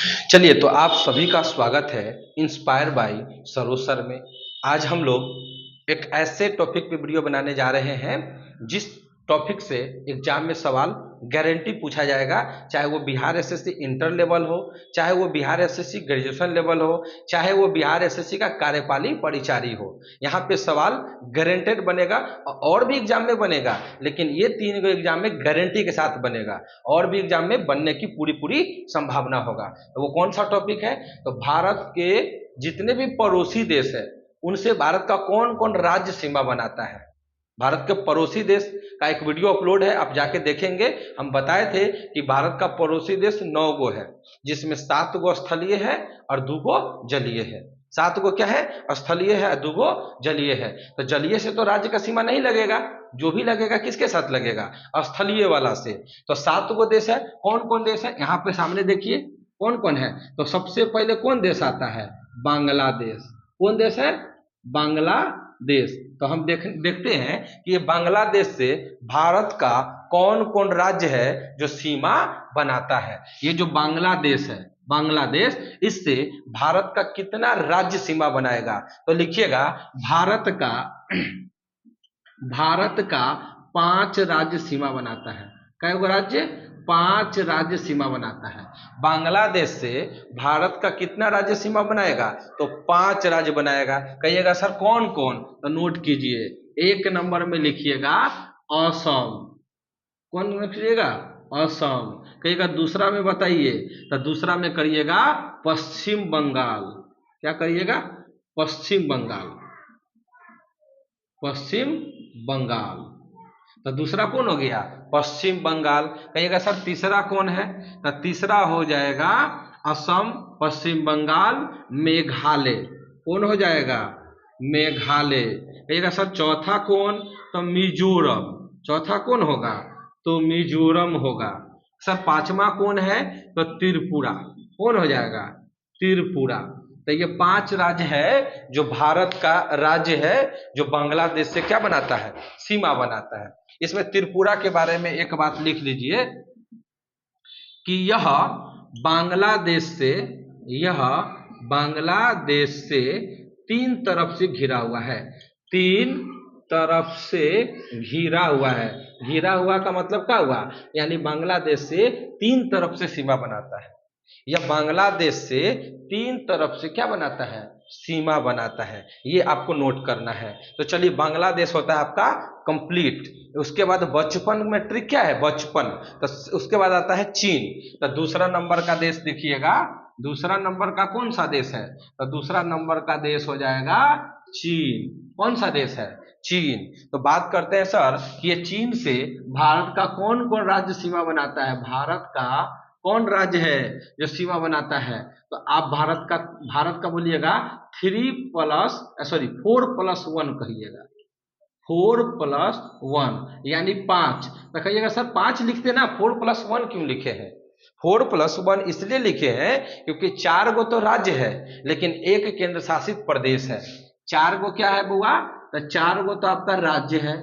चलिए, तो आप सभी का स्वागत है इंस्पायर बाय सरोज सर में। आज हम लोग एक ऐसे टॉपिक पे वीडियो बनाने जा रहे हैं जिस टॉपिक से एग्जाम में सवाल गारंटी पूछा जाएगा, चाहे वो बिहार एसएससी इंटर लेवल हो, चाहे वो बिहार एसएससी ग्रेजुएशन लेवल हो, चाहे वो बिहार एसएससी का कार्यपाली परिचारी हो। यहाँ पे सवाल गारंटेड बनेगा और भी एग्जाम में बनेगा, लेकिन ये तीन गो एग्जाम में गारंटी के साथ बनेगा और भी एग्जाम में बनने की पूरी पूरी संभावना होगा। तो वो कौन सा टॉपिक है? तो भारत के जितने भी पड़ोसी देश है उनसे भारत का कौन कौन राज्य सीमा बनाता है। भारत के पड़ोसी देश का एक वीडियो अपलोड है, आप जाके देखेंगे। हम बताए थे कि भारत का पड़ोसी देश 9 गो है, जिसमें 7 गो स्थलीय है और 2 गो जलीय है। 7 गो क्या है? स्थलीय है, 2 गो जलीय है। तो जलीय से तो राज्य का सीमा नहीं लगेगा, जो भी लगेगा किसके साथ लगेगा? स्थलीय वाला से। तो 7 गो देश है। कौन कौन देश है? यहाँ पे सामने देखिए कौन कौन है। तो सबसे पहले कौन देश आता है? बांग्लादेश। कौन देश है? बांग्लादेश। तो हम देखते हैं कि ये बांग्लादेश से भारत का कौन कौन राज्य है जो सीमा बनाता है। ये जो बांग्लादेश है, बांग्लादेश, इससे भारत का कितना राज्य सीमा बनाएगा? तो लिखिएगा भारत का 5 राज्य सीमा बनाता है। कई गो राज्य? 5 राज्य सीमा बनाता है। बांग्लादेश से भारत का कितना राज्य सीमा बनाएगा? तो 5 राज्य बनाएगा। कहिएगा सर कौन कौन? तो नोट कीजिए, 1 नंबर में लिखिएगा असम। कौन लिखिएगा? असम। कहिएगा दूसरा में बताइए, तो दूसरा में करिएगा पश्चिम बंगाल। क्या करिएगा? पश्चिम बंगाल। पश्चिम बंगाल। तो दूसरा कौन हो गया? पश्चिम बंगाल। कहिएगा सर तीसरा कौन है? तो तीसरा हो जाएगा असम, पश्चिम बंगाल, मेघालय। कौन हो जाएगा? मेघालय। कहिएगा सर चौथा कौन? तो मिजोरम। चौथा कौन होगा? तो मिजोरम होगा। सर पांचवा कौन है? तो त्रिपुरा। कौन हो जाएगा? त्रिपुरा। तो ये 5 राज्य है जो भारत का राज्य है, जो बांग्लादेश से क्या बनाता है? सीमा बनाता है। इसमें त्रिपुरा के बारे में एक बात लिख लीजिए कि यह बांग्लादेश से 3 तरफ से घिरा हुआ है। 3 तरफ से घिरा हुआ है। घिरा हुआ का मतलब क्या हुआ? यानी बांग्लादेश से 3 तरफ से सीमा बनाता है। यह बांग्लादेश से 3 तरफ से क्या बनाता है? सीमा बनाता है। ये आपको नोट करना है। तो चलिए, बांग्लादेश होता है आपका कंप्लीट। उसके बाद बचपन में ट्रिक क्या है? बचपन। तो उसके बाद आता है चीन। तो दूसरा नंबर का देश देखिएगा, दूसरा नंबर का कौन सा देश है? तो दूसरा नंबर का देश हो जाएगा चीन। कौन सा देश है? चीन। तो बात करते हैं सर कि ये चीन से भारत का कौन कौन राज्य सीमा बनाता है? भारत का कौन राज्य है जो सीमा बनाता है? तो आप भारत का बोलिएगा 4+1 कहिएगा। 4+1 यानी 5। तो कहिएगा सर 5 लिखते ना, 4+1 क्यों लिखे हैं? 4+1 इसलिए लिखे हैं क्योंकि 4 गो तो राज्य है, लेकिन 1 केंद्र शासित प्रदेश है। 4 गो क्या है बुआ? तो 4 गो तो आपका राज्य है,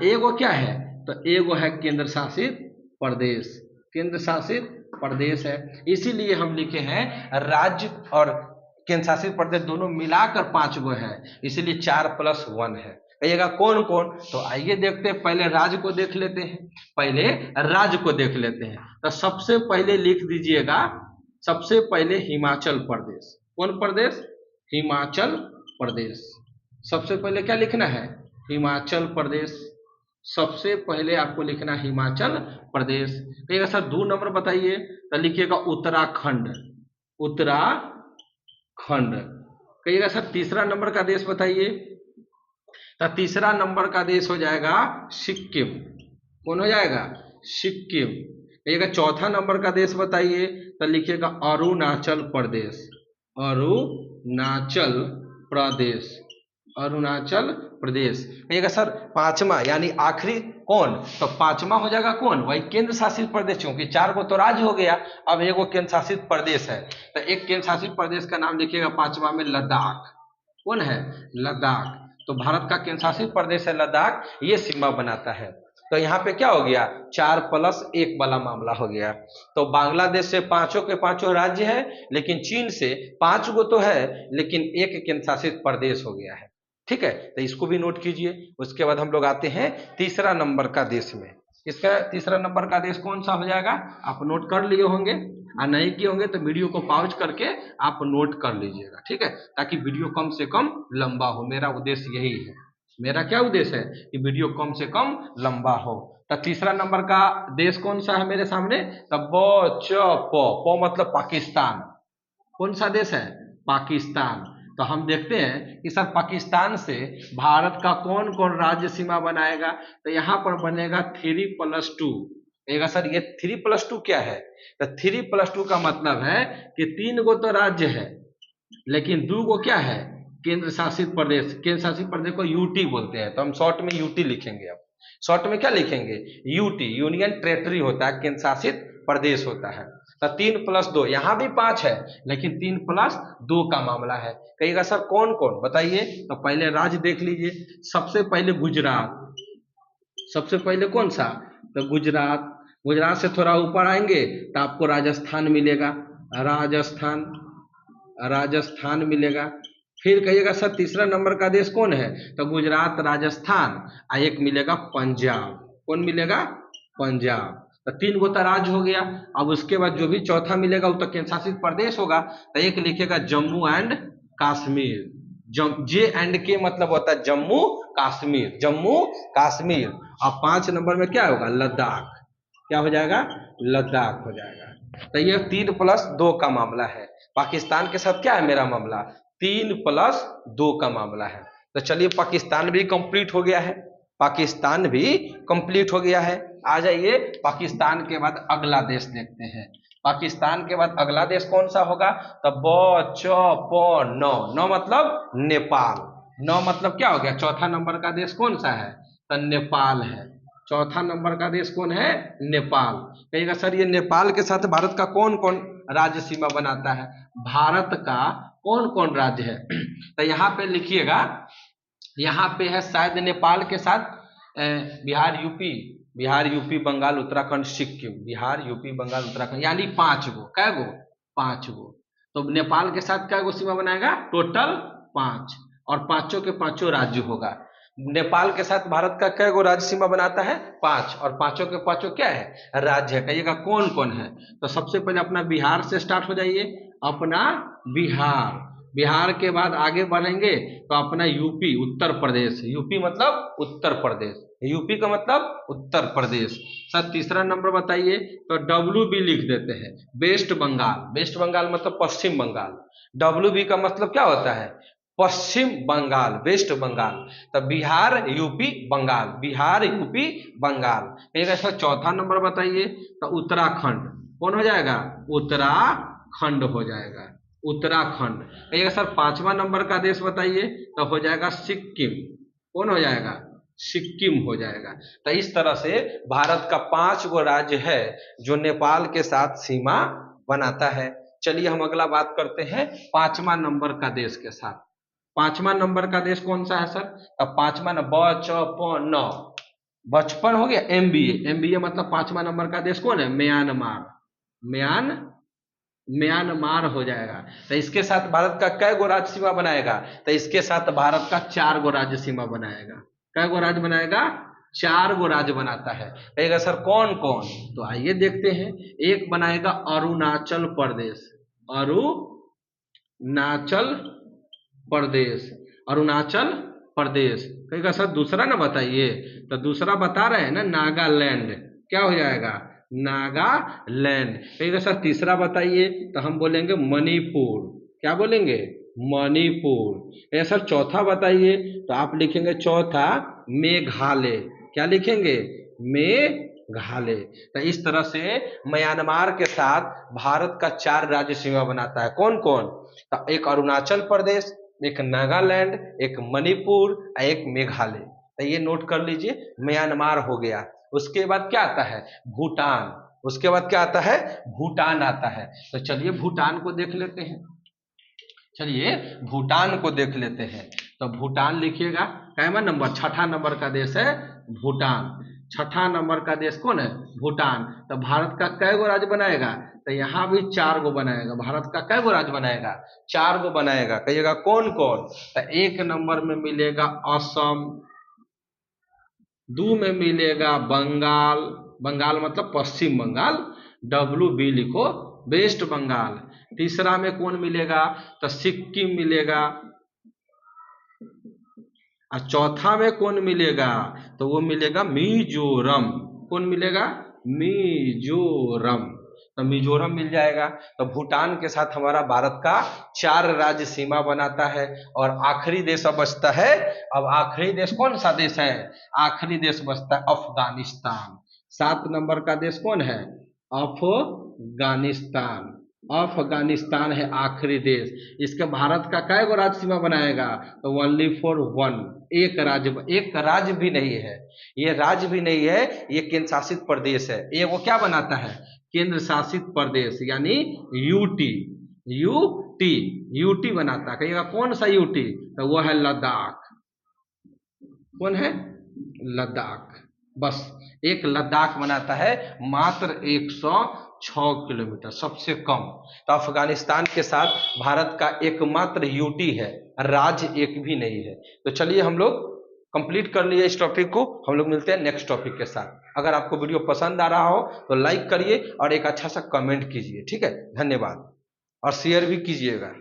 एगो क्या है? तो एगो है केंद्र शासित प्रदेश। केंद्र शासित प्रदेश है, इसीलिए हम लिखे हैं राज्य और केंद्र शासित प्रदेश दोनों मिलाकर 5 गो है, इसीलिए 4+1 है। कहिएगा कौन कौन? तो आइए देखते हैं। पहले राज्य को देख लेते हैं। तो सबसे पहले लिख दीजिएगा, सबसे पहले हिमाचल प्रदेश। कौन प्रदेश? हिमाचल प्रदेश। सबसे पहले क्या लिखना है? हिमाचल प्रदेश। सबसे पहले आपको लिखना हिमाचल प्रदेश। कहिएगा सर 2 नंबर बताइए। तो लिखिएगा उत्तराखंड। उत्तराखंड। कहिएगा सर तीसरा नंबर का देश बताइए। तो तीसरा नंबर का देश हो जाएगा सिक्किम। कौन हो जाएगा? सिक्किम। कहिएगा चौथा नंबर का देश बताइए। तो लिखिएगा अरुणाचल प्रदेश। अरुणाचल प्रदेश। अरुणाचल प्रदेश। कहिएगा सर पांचवा यानी आखिरी कौन? तो पांचवा हो जाएगा कौन? वही केंद्र शासित प्रदेश, क्योंकि 4 गो तो राज्य हो गया, अब एगो केंद्र शासित प्रदेश है। तो एक केंद्र शासित प्रदेश का नाम लिखिएगा पांचवा में लद्दाख। कौन है? लद्दाख। तो भारत का केंद्र शासित प्रदेश है लद्दाख, ये सीमा बनाता है। तो यहाँ पे क्या हो गया, 4+1 वाला मामला हो गया। तो बांग्लादेश से पांचों के पांचों राज्य है, लेकिन चीन से 5 गो तो है लेकिन एक केंद्र शासित प्रदेश हो गया है। ठीक है, तो इसको भी नोट कीजिए। उसके बाद हम लोग आते हैं तीसरा नंबर का देश में। इसका तीसरा नंबर का देश कौन सा हो जाएगा, आप नोट कर लिए होंगे, और नहीं किए होंगे तो वीडियो को पॉज करके आप नोट कर लीजिएगा। ठीक है, ताकि वीडियो कम से कम लंबा हो। मेरा उद्देश्य यही है, मेरा क्या उद्देश्य है कि वीडियो कम से कम लंबा हो। तो तीसरा नंबर का देश कौन सा है मेरे सामने, तब प मतलब पाकिस्तान। कौन सा देश है, पाकिस्तान। तो हम देखते हैं कि सर पाकिस्तान से भारत का कौन कौन राज्य सीमा बनाएगा, तो यहाँ पर बनेगा 3+2। कहेगा सर ये 3+2 क्या है, तो 3+2 का मतलब है कि 3 गो तो राज्य है लेकिन 2 गो क्या है, केंद्र शासित प्रदेश। केंद्र शासित प्रदेश को यूटी बोलते हैं, तो हम शॉर्ट में यूटी लिखेंगे। अब शॉर्ट में क्या लिखेंगे, यूटी, यूनियन टेरिटरी होता है, केंद्र शासित प्रदेश होता है। तो 3+2, यहाँ भी 5 है लेकिन 3+2 का मामला है। कहिएगा सर कौन कौन बताइए, तो पहले राज्य देख लीजिए। सबसे पहले गुजरात, सबसे पहले कौन सा, तो गुजरात। गुजरात से थोड़ा ऊपर आएंगे तो आपको राजस्थान मिलेगा, राजस्थान, राजस्थान मिलेगा। फिर कहिएगा सर तीसरा नंबर का देश कौन है, तो गुजरात, राजस्थान, और एक मिलेगा पंजाब। कौन मिलेगा, पंजाब। तो 3 गो तो राज्य हो गया। अब उसके बाद जो भी चौथा मिलेगा वो तो केंद्र शासित प्रदेश होगा। तो एक लिखेगा जम्मू एंड कश्मीर। J&K मतलब होता है जम्मू कश्मीर, जम्मू कश्मीर। और 5 नंबर में क्या होगा, लद्दाख। क्या हो जाएगा, लद्दाख हो जाएगा। तो ये 3+2 का मामला है। पाकिस्तान के साथ क्या है मेरा मामला, 3+2 का मामला है। तो चलिए पाकिस्तान भी कंप्लीट हो गया है, पाकिस्तान भी कंप्लीट हो गया है। आ जाइए पाकिस्तान के बाद अगला देश देखते हैं। पाकिस्तान के बाद अगला देश कौन सा होगा, तो नौ मतलब नेपाल। नौ मतलब क्या हो गया, चौथा नंबर का देश कौन सा है, तो नेपाल है। चौथा नंबर का देश कौन है, नेपाल। कहिएगा सर ये नेपाल के साथ भारत का कौन कौन राज्य सीमा बनाता है, भारत का कौन कौन राज्य है, तो यहाँ पे लिखिएगा, यहाँ पे है शायद नेपाल के साथ बिहार यूपी बंगाल उत्तराखंड सिक्किम, बिहार यूपी बंगाल उत्तराखंड, यानी 5 गो। कै गो, 5 गो। तो नेपाल के साथ कै गो सीमा बनाएगा, टोटल 5, और पांचों के पांचों राज्य होगा। नेपाल के साथ भारत का कै गो राज्य सीमा बनाता है, 5, और पांचों के पांचों क्या है, राज्य है। कहिएगा कौन कौन है, तो सबसे पहले अपना बिहार से स्टार्ट हो जाइए, अपना बिहार। बिहार के बाद आगे बढ़ेंगे तो अपना यूपी, उत्तर प्रदेश। यूपी मतलब उत्तर प्रदेश, यूपी का मतलब उत्तर प्रदेश। सर तीसरा नंबर बताइए, तो WB लिख देते हैं, वेस्ट बंगाल। वेस्ट बंगाल मतलब पश्चिम बंगाल। WB का मतलब क्या होता है, पश्चिम बंगाल, वेस्ट बंगाल। तो बिहार यूपी बंगाल, बिहार यूपी बंगाल। एक ऐसा चौथा नंबर बताइए, तो उत्तराखंड। कौन हो जाएगा, उत्तराखंड हो जाएगा, उत्तराखंड। एक सर 5वां नंबर का देश बताइए, तो हो जाएगा सिक्किम। कौन हो जाएगा, सिक्किम हो जाएगा। तो इस तरह से भारत का 5 गो राज्य है जो नेपाल के साथ सीमा बनाता है। चलिए हम अगला बात करते हैं 5वां नंबर का देश के साथ। 5वां नंबर का देश कौन सा है सर, अब 5वां नौ, बचपन हो गया। MBA मतलब 5वां नंबर का देश कौन है, म्यांमार। म्यांमार हो जाएगा। तो इसके साथ भारत का कै गो राज्य सीमा बनाएगा, तो इसके साथ भारत का 4 गो राज्य सीमा बनाएगा। कै गो राज्य बनाएगा, 4 गो राज्य बनाता है। कहेगा सर कौन कौन, तो आइए देखते हैं। एक बनाएगा अरुणाचल प्रदेश, अरुणाचल प्रदेश, अरुणाचल प्रदेश। कहेगा सर दूसरा ना बताइए, तो दूसरा बता रहे हैं ना, नागालैंड। क्या हो जाएगा, नागालैंड। कहेगा सर तीसरा बताइए, तो हम बोलेंगे मणिपुर। क्या बोलेंगे, मणिपुर। सर चौथा बताइए, तो आप लिखेंगे चौथा मेघालय। क्या लिखेंगे, मेघालय। तो इस तरह से म्यांमार के साथ भारत का 4 राज्य सीमा बनाता है। कौन कौन, तो एक अरुणाचल प्रदेश, एक नागालैंड, एक मणिपुर, एक मेघालय। तो ये नोट कर लीजिए, म्यांमार हो गया। उसके बाद क्या आता है, भूटान। उसके बाद क्या आता है, भूटान आता है। तो चलिए भूटान को देख लेते हैं, चलिए भूटान को देख लेते हैं। तो भूटान लिखिएगा, कैवा नंबर, 6ठा नंबर का देश है भूटान। छठा नंबर का देश कौन है? भूटान। तो भारत का कै गो राज्य बनाएगा? तो यहाँ भी 4 गो बनाएगा। भारत का कै गो राज्य बनाएगा? 4 गो बनाएगा। कहिएगा कौन कौन? तो 1 नंबर में मिलेगा असम, 2 में मिलेगा बंगाल, बंगाल मतलब पश्चिम बंगाल, WB लिखो, वेस्ट बंगाल। तीसरा में कौन मिलेगा? तो सिक्किम मिलेगा। और चौथा में कौन मिलेगा? तो वो मिलेगा मिजोरम। कौन मिलेगा? मिजोरम। तो मिजोरम मिल जाएगा। तो भूटान के साथ हमारा भारत का 4 राज्य सीमा बनाता है। और आखिरी देश अब बचता है। अब आखिरी देश कौन सा देश है? आखिरी देश बचता है अफगानिस्तान। 7 नंबर का देश कौन है? अफगानिस्तान। अफगानिस्तान है आखिरी देश। इसके भारत का कै गो राज्य सीमा बनाएगा? तो ओनली फॉर 1, एक राज्य भी नहीं है, ये राज्य भी नहीं है, ये केंद्र शासित प्रदेश है। ये वो क्या बनाता है? केंद्र शासित प्रदेश, यानी यूटी। यूटी यूटी बनाता है। कहिएगा कौन सा यूटी? तो वो है लद्दाख। कौन है? लद्दाख। बस एक लद्दाख बनाता है, मात्र 106 किलोमीटर, सबसे कम। तो अफगानिस्तान के साथ भारत का एकमात्र यूटी है, राज्य एक भी नहीं है। तो चलिए हम लोग कंप्लीट कर लिए इस टॉपिक को। हम लोग मिलते हैं नेक्स्ट टॉपिक के साथ। अगर आपको वीडियो पसंद आ रहा हो तो लाइक करिए और एक अच्छा सा कमेंट कीजिए। ठीक है, धन्यवाद। और शेयर भी कीजिएगा।